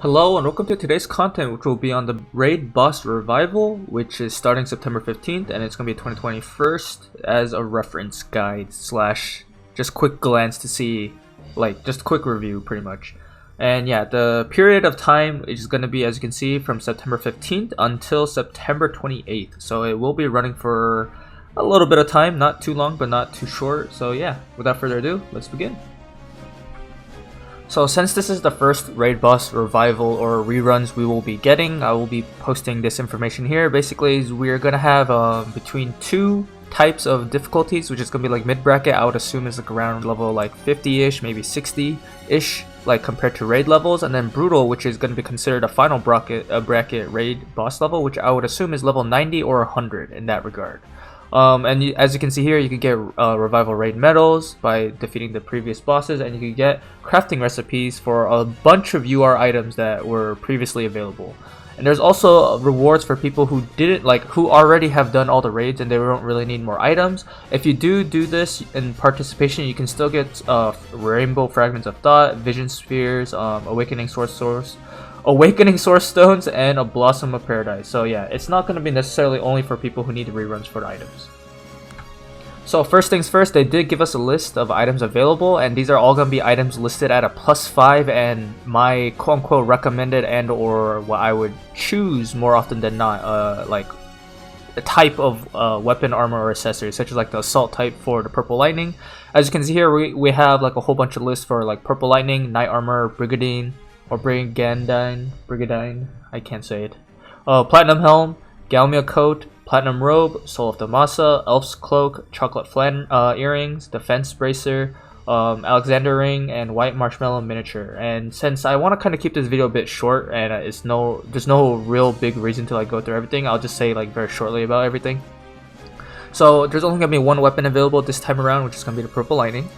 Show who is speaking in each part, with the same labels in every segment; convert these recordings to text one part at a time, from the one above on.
Speaker 1: Hello and welcome to today's content, which will be on the Raid Boss Revival, which is starting September 15th, and it's going to be 2021st as a reference guide slash just quick glance to see, like, just quick review pretty much. And yeah, the period of time is going to be, as you can see, from September 15th until September 28th. So it will be running for a little bit of time, not too long, but not too short. So yeah, without further ado, let's begin. So since this is the first Raid Boss Revival or reruns we will be getting, I will be posting this information here. Basically, we're going to have between two types of difficulties, which is going to be like mid-bracket. I would assume is like around level like 50-ish, maybe 60-ish, like compared to raid levels. And then Brutal, which is going to be considered a final bracket raid boss level, which I would assume is level 90 or 100 in that regard. As you can see here, you can get revival raid medals by defeating the previous bosses, and you can get crafting recipes for a bunch of UR items that were previously available. And there's also rewards for people who who already have done all the raids and they don't really need more items. If you do this in participation, you can still get rainbow fragments of thought, vision spheres, awakening source stones, and a blossom of paradise. So yeah, it's not going to be necessarily only for people who need reruns for the items. So first things first, they did give us a list of items available, and these are all going to be items listed at a +5 and my quote-unquote recommended and or what I would choose more often than not, like a type of weapon, armor, or accessory, such as like the assault type for the purple lightning. As you can see here, we have like a whole bunch of lists for like purple lightning, knight armor, brigadine, or brigadine, I can't say it. Platinum helm, Galmia coat, platinum robe, soul of Damasa, elf's cloak, chocolate flan earrings, defense bracer, Alexander ring, and white marshmallow miniature. And since I want to kind of keep this video a bit short, and there's no real big reason to like go through everything, I'll just say like very shortly about everything. So there's only gonna be one weapon available this time around, which is gonna be the purple lightning.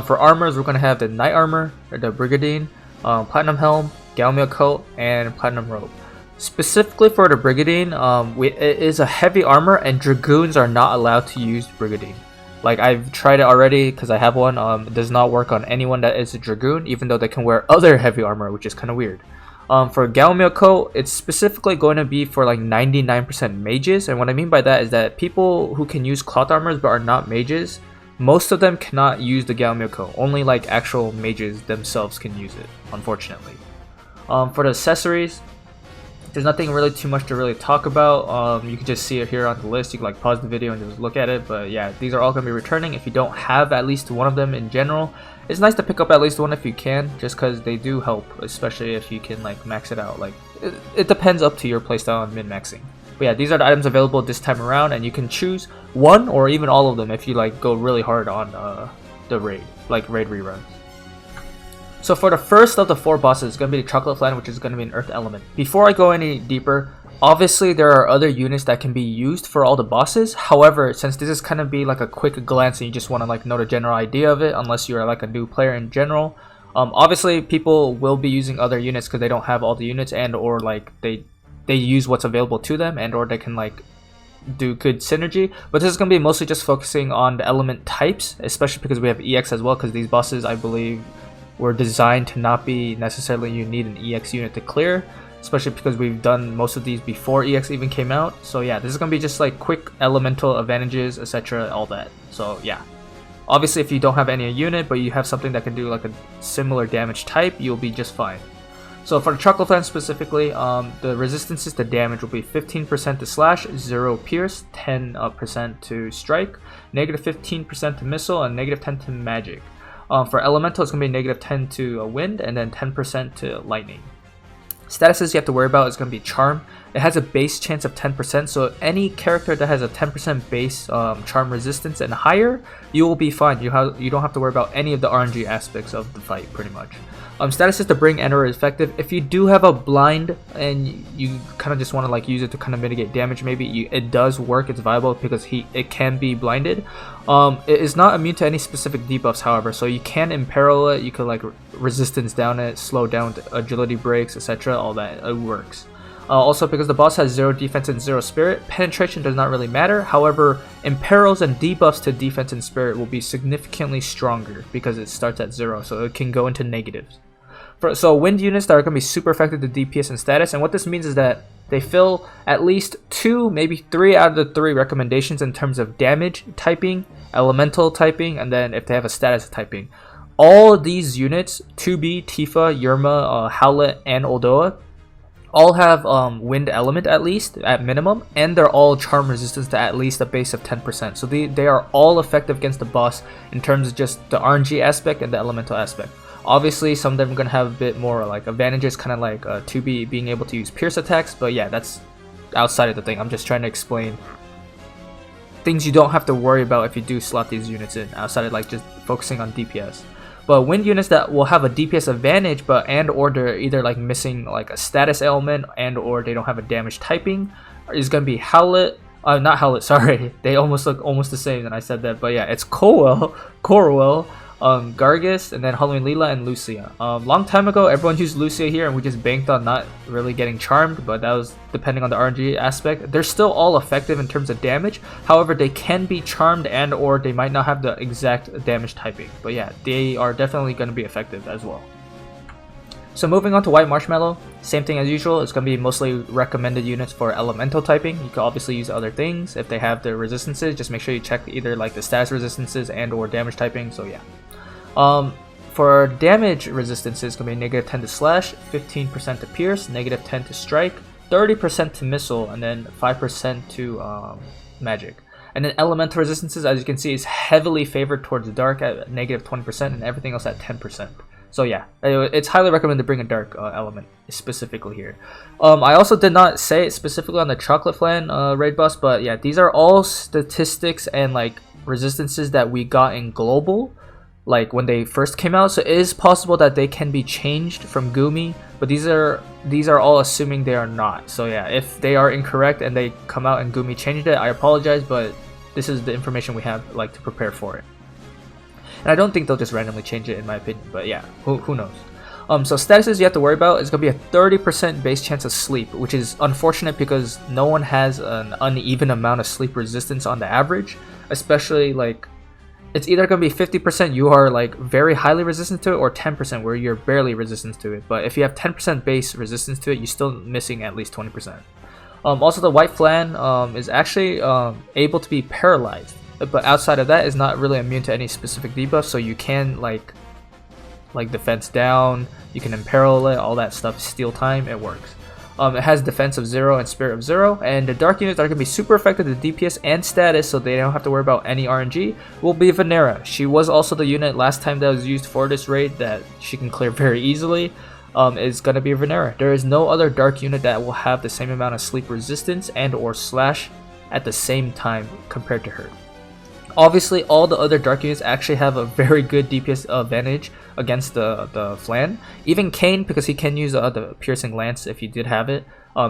Speaker 1: For armors, we're gonna have the knight armor, or the brigadine, platinum helm, Galmia coat, and platinum robe. Specifically for the brigadine, it is a heavy armor, and dragoons are not allowed to use brigadine. Like, I've tried it already because I have one. It does not work on anyone that is a dragoon, even though they can wear other heavy armor, which is kind of weird. For Galmia coat, it's specifically going to be for like 99% mages, and what I mean by that is that people who can use cloth armors but are not mages, most of them cannot use the Galmia coat. Only like actual mages themselves can use it, unfortunately. For the accessories, there's nothing really too much to really talk about. You can just see it here on the list. You can like pause the video and just look at it. But yeah, these are all going to be returning. If you don't have at least one of them in general, it's nice to pick up at least one if you can, just because they do help, especially if you can like max it out. Like it depends up to your playstyle on min-maxing. But yeah, these are the items available this time around, and you can choose one or even all of them if you like go really hard on the raid reruns. So for the first of the 4 bosses, it's going to be the chocolate flan, which is going to be an earth element. Before I go any deeper, obviously there are other units that can be used for all the bosses. However, since this is kind of be like a quick glance and you just want to like know the general idea of it, unless you're like a new player in general, obviously people will be using other units because they don't have all the units, and or like they use what's available to them, and or they can like do good synergy. But this is going to be mostly just focusing on the element types, especially because we have EX as well, because these bosses, I believe, were designed to not be necessarily you need an EX unit to clear, especially because we've done most of these before EX even came out. So yeah, this is going to be just like quick elemental advantages, etc., all that. So yeah, obviously if you don't have any unit but you have something that can do like a similar damage type, you'll be just fine. So for the chocolate flan specifically, the resistances to damage will be 15% to slash, 0 pierce, 10% to strike, -15% to missile, and -10 to magic. For elemental, it's going to be -10 to wind, and then 10% to lightning. Statuses you have to worry about is going to be charm. It has a base chance of 10%, so any character that has a 10% base charm resistance and higher, you will be fine. You don't have to worry about any of the RNG aspects of the fight, pretty much. Statuses to bring and or effective. If you do have a blind and you kind of just want to like use it to kind of mitigate damage, maybe it does work. It's viable because it can be blinded. It is not immune to any specific debuffs, however, so you can imperil it. You could like resistance down it, slow down agility breaks, etc. All that, it works. Also, because the boss has 0 defense and 0 spirit, penetration does not really matter. However, imperils and debuffs to defense and spirit will be significantly stronger because it starts at 0, so it can go into negatives. So wind units that are going to be super effective to DPS and status, and what this means is that they fill at least 2, maybe 3 out of the 3 recommendations in terms of damage typing, elemental typing, and then if they have a status typing. All of these units, 2B, Tifa, Yerma, Howlet, and Oldoa, all have wind element at least, at minimum, and they're all charm resistance to at least a base of 10%. So they are all effective against the boss in terms of just the RNG aspect and the elemental aspect. Obviously, some of them are going to have a bit more like advantages, kind of like 2B being able to use pierce attacks, but yeah, that's outside of the thing. I'm just trying to explain things you don't have to worry about if you do slot these units in, outside of like just focusing on DPS. But wind units that will have a DPS advantage, but and or they're either like missing like a status element and or they don't have a damage typing, is going to be Howlet. Not Howlet, sorry. They almost look almost the same than I said that. But yeah, it's Corwell, Gargus, and then Halloween Leela and Lucia. Long time ago, everyone used Lucia here, and we just banked on not really getting charmed, but that was depending on the RNG aspect. They're still all effective in terms of damage. However, they can be charmed and or they might not have the exact damage typing. But yeah, they are definitely going to be effective as well. So moving on to White Marshmallow, same thing as usual. It's going to be mostly recommended units for elemental typing. You can obviously use other things if they have the resistances. Just make sure you check either like the status resistances and or damage typing. So yeah. For damage resistance, it's going to be -10 to slash, 15% to pierce, -10 to strike, 30% to missile, and then 5% to magic. And then elemental resistances, as you can see, is heavily favored towards dark at -20% and everything else at 10%. So yeah, it's highly recommended to bring a dark element specifically here. I also did not say it specifically on the chocolate flan raid boss, but yeah, these are all statistics and like resistances that we got in global, like when they first came out. So it is possible that they can be changed from Gumi, but these are all assuming they are not. So yeah, if they are incorrect and they come out and Gumi changed it, I apologize, but this is the information we have like to prepare for it. And I don't think they'll just randomly change it in my opinion, but yeah, who knows. So statuses you have to worry about is going to be a 30% base chance of sleep, which is unfortunate because no one has an uneven amount of sleep resistance on the average, especially like it's either going to be 50% you are like very highly resistant to it, or 10% where you're barely resistant to it. But if you have 10% base resistance to it, you're still missing at least 20%. Also, the white flan is actually able to be paralyzed, but outside of that is not really immune to any specific debuff, so you can like defense down, you can imperil it, all that stuff, steal time, it works. It has defense of 0 and spirit of 0, and the dark units are going to be super effective to DPS and status, so they don't have to worry about any RNG, will be Venera. She was also the unit last time that was used for this raid that she can clear very easily. Is going to be Venera. There is no other dark unit that will have the same amount of sleep resistance and or slash at the same time compared to her. Obviously, all the other dark units actually have a very good DPS advantage against the Flan. Even Kane, because he can use the piercing lance if he did have it,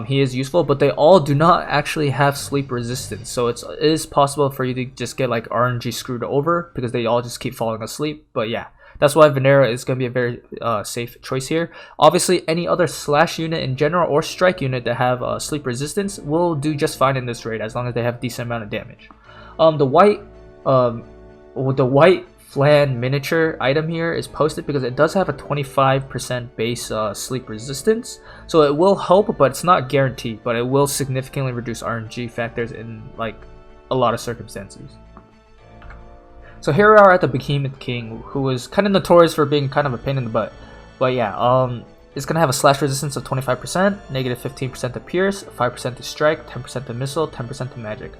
Speaker 1: he is useful, but they all do not actually have sleep resistance. So it is possible for you to just get like RNG screwed over because they all just keep falling asleep. But yeah, that's why Venera is going to be a very safe choice here. Obviously, any other slash unit in general or strike unit that have sleep resistance will do just fine in this raid as long as they have decent amount of damage. The white flan miniature item here is posted because it does have a 25% base sleep resistance, so it will help, but it's not guaranteed. But it will significantly reduce RNG factors in like a lot of circumstances. So here we are at the Behemoth King, who is kind of notorious for being kind of a pain in the butt. But yeah, it's gonna have a slash resistance of 25%, -15% to pierce, 5% to strike, 10% to missile, 10% to magic.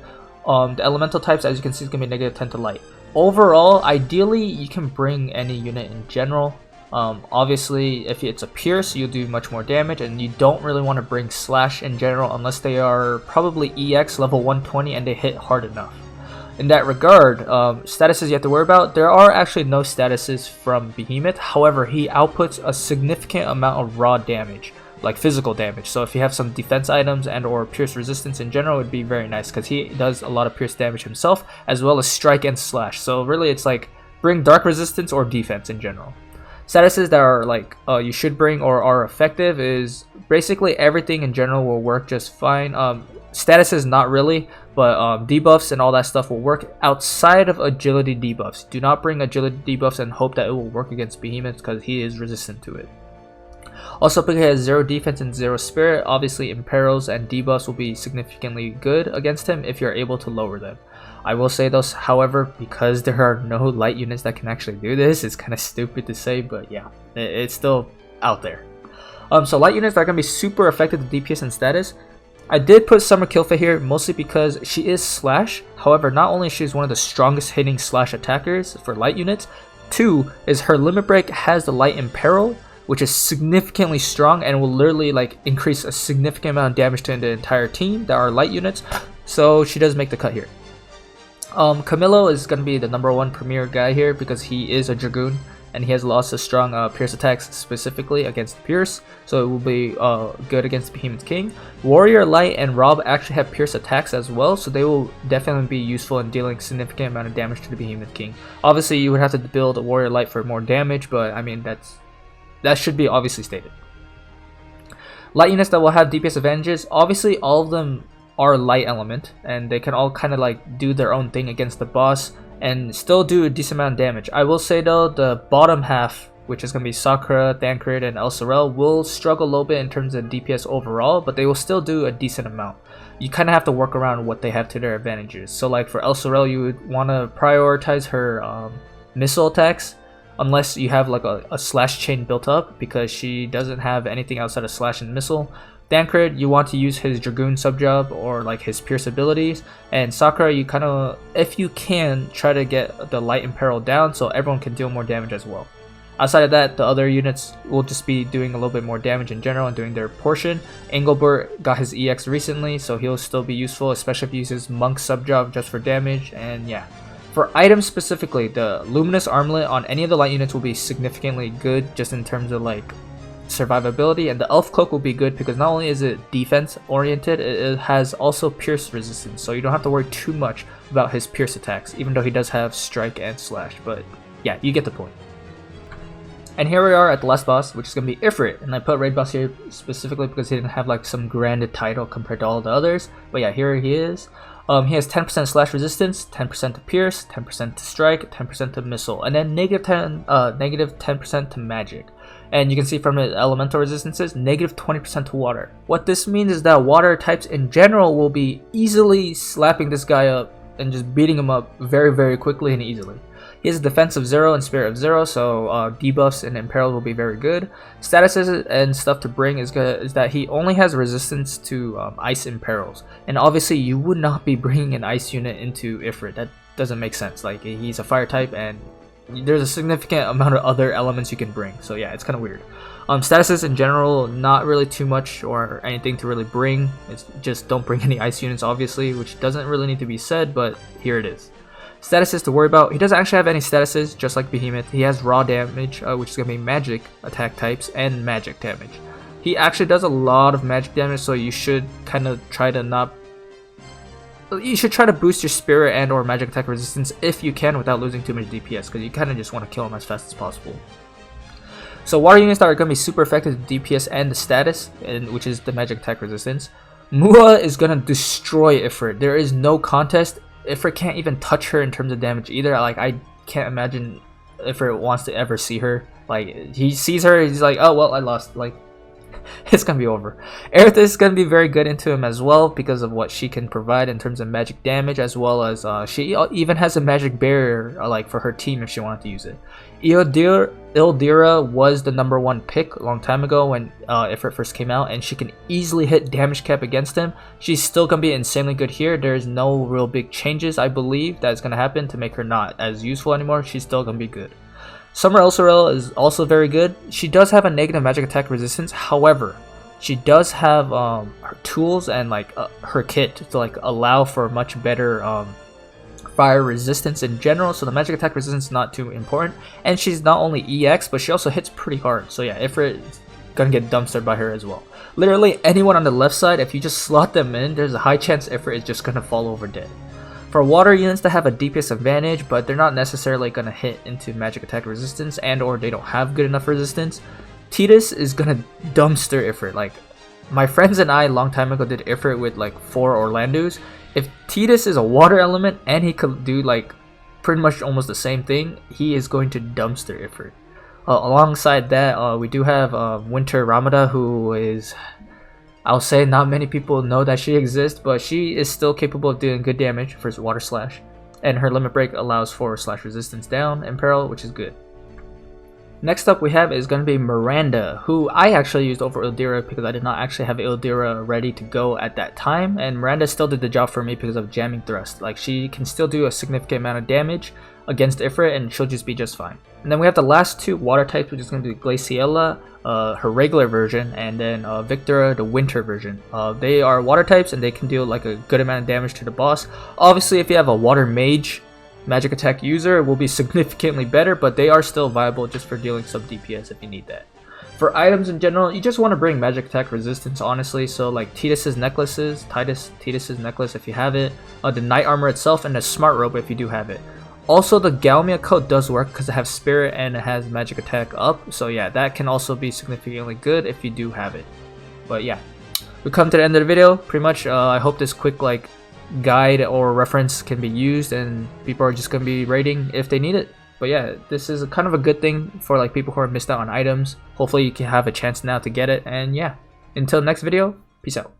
Speaker 1: The elemental types, as you can see, is going to be -10 to light. Overall, ideally, you can bring any unit in general. Obviously, if it's a pierce, you'll do much more damage, and you don't really want to bring slash in general unless they are probably EX level 120 and they hit hard enough. In that regard, statuses you have to worry about, there are actually no statuses from Behemoth. However, he outputs a significant amount of raw damage, like physical damage. So if you have some defense items and or pierce resistance in general, it would be very nice because he does a lot of pierce damage himself, as well as strike and slash. So really it's like bring dark resistance or defense in general. Statuses that are like you should bring or are effective is basically everything in general will work just fine. Statuses not really, but debuffs and all that stuff will work outside of agility debuffs. Do not bring agility debuffs and hope that it will work against Behemoth because he is resistant to it. Also, because he has 0 defense and 0 spirit, obviously imperils and debuffs will be significantly good against him if you're able to lower them. I will say those, however, because there are no light units that can actually do this, it's kind of stupid to say, but yeah, it's still out there. So light units that are going to be super effective with DPS and status. I did put Summer Kilfa here mostly because she is slash. However, not only is she one of the strongest hitting slash attackers for light units, 2 is her limit break has the light imperil, which is significantly strong and will literally like increase a significant amount of damage to the entire team that are light units. So she does make the cut here. Camillo is going to be the #1 premier guy here because he is a Dragoon and he has lots of strong Pierce attacks specifically against Pierce, so it will be good against Behemoth King. Warrior Light and Rob actually have Pierce attacks as well, so they will definitely be useful in dealing significant amount of damage to the Behemoth King. Obviously you would have to build a Warrior Light for more damage, but I mean that should be obviously stated. Light units that will have DPS advantages, obviously all of them are light element and they can all kind of like do their own thing against the boss and still do a decent amount of damage. I will say though, the bottom half, which is going to be Sakura, Thancred, and El Sorel, will struggle a little bit in terms of DPS overall, but they will still do a decent amount. You kind of have to work around what they have to their advantages. So like for El Sorel, you would want to prioritize her missile attacks, unless you have like a slash chain built up, because she doesn't have anything outside of slash and missile. Thancred, you want to use his Dragoon subjob or like his Pierce abilities, and Sakura, you kind of, if you can, try to get the light imperil down so everyone can deal more damage as well. Outside of that, the other units will just be doing a little bit more damage in general and doing their portion. Engelbert got his EX recently, so he'll still be useful, especially if he uses Monk subjob just for damage, and yeah. For items specifically, the Luminous Armlet on any of the light units will be significantly good just in terms of like survivability, and the Elf Cloak will be good because not only is it defense oriented, it has also pierce resistance, so you don't have to worry too much about his pierce attacks, even though he does have strike and slash, but yeah, you get the point. And here we are at the last boss, which is going to be Ifrit, and I put raid boss here specifically because he didn't have like some grand title compared to all the others, but yeah, here he is. He has 10% slash resistance, 10% to pierce, 10% to strike, 10% to missile, and then negative 10% to magic. And you can see from his elemental resistances, negative 20% to water. What this means is that water types in general will be easily slapping this guy up and just beating him up very, very quickly and easily. He has a defense of 0 and spirit of 0, so debuffs and imperils will be very good. Statuses and stuff to bring is that he only has resistance to ice imperils. And obviously you would not be bringing an ice unit into Ifrit. That doesn't make sense. Like, he's a fire type and there's a significant amount of other elements you can bring. So yeah, it's kind of weird. Statuses in general, not really too much or anything to really bring. It's just don't bring any ice units obviously, which doesn't really need to be said, but here it is. Statuses to worry about, he doesn't actually have any statuses, just like Behemoth. He has raw damage, which is going to be magic attack types, and magic damage. He actually does a lot of magic damage, so you should kind of try to not... You should try to boost your spirit and or magic attack resistance if you can without losing too much DPS, because you kind of just want to kill him as fast as possible. So water units that are going to be super effective with DPS and the status, which is the magic attack resistance. Mua is going to destroy Ifrit. There is no contest. Ifrit can't even touch her in terms of damage either. Like, I can't imagine Ifrit wants to ever see her. Like, he sees her, he's like, oh well, I lost. Like, it's gonna be over. Aerith is gonna be very good into him as well because of what she can provide in terms of magic damage, as well as she even has a magic barrier like for her team if she wanted to use it. Ildira was the #1 pick a long time ago when Ifrit first came out, and she can easily hit damage cap against him. She's still gonna be insanely good here. There's no real big changes, I believe, that's gonna happen to make her not as useful anymore. She's still gonna be good. Summer Elsorel is also very good. She does have a negative magic attack resistance, however, she does have her tools and like her kit to like allow for much better fire resistance in general, so the magic attack resistance is not too important. And she's not only EX, but she also hits pretty hard, so yeah, Ifrit is gonna get dumpstered by her as well. Literally anyone on the left side, if you just slot them in, there's a high chance Ifrit is just gonna fall over dead. For water units that have a DPS advantage, but they're not necessarily going to hit into magic attack resistance and or they don't have good enough resistance, Titus is going to dumpster Ifrit. Like, my friends and I a long time ago did Ifrit with like 4 Orlandos. If Titus is a water element and he could do like pretty much almost the same thing, he is going to dumpster Ifrit. Alongside that, we do have Winter Ramada, who is, I'll say not many people know that she exists, but she is still capable of doing good damage for Water Slash. And her limit break allows for slash resistance down in peril, which is good. Next up we have is going to be Miranda, who I actually used over Ildira because I did not actually have Ildira ready to go at that time, and Miranda still did the job for me because of jamming thrust. Like, she can still do a significant amount of damage against Ifrit and she'll just be just fine. And then we have the last two water types, which is going to be Glaciella, her regular version, and then Victora, the winter version. They are water types and they can deal like a good amount of damage to the boss. Obviously if you have a water mage magic attack user, it will be significantly better, but they are still viable just for dealing some DPS if you need that. For items in general, you just want to bring magic attack resistance, honestly. So like Titus's necklaces, Titus's necklace if you have it, the knight armor itself, and the smart robe if you do have it. Also, the Galmia coat does work because it has spirit and it has magic attack up, so yeah, that can also be significantly good if you do have it. But yeah, we come to the end of the video. Pretty much, I hope this quick like guide or reference can be used and people are just gonna be raiding if they need it. But yeah, this is kind of a good thing for like people who are missed out on items. Hopefully you can have a chance now to get it, and yeah, until next video, peace out.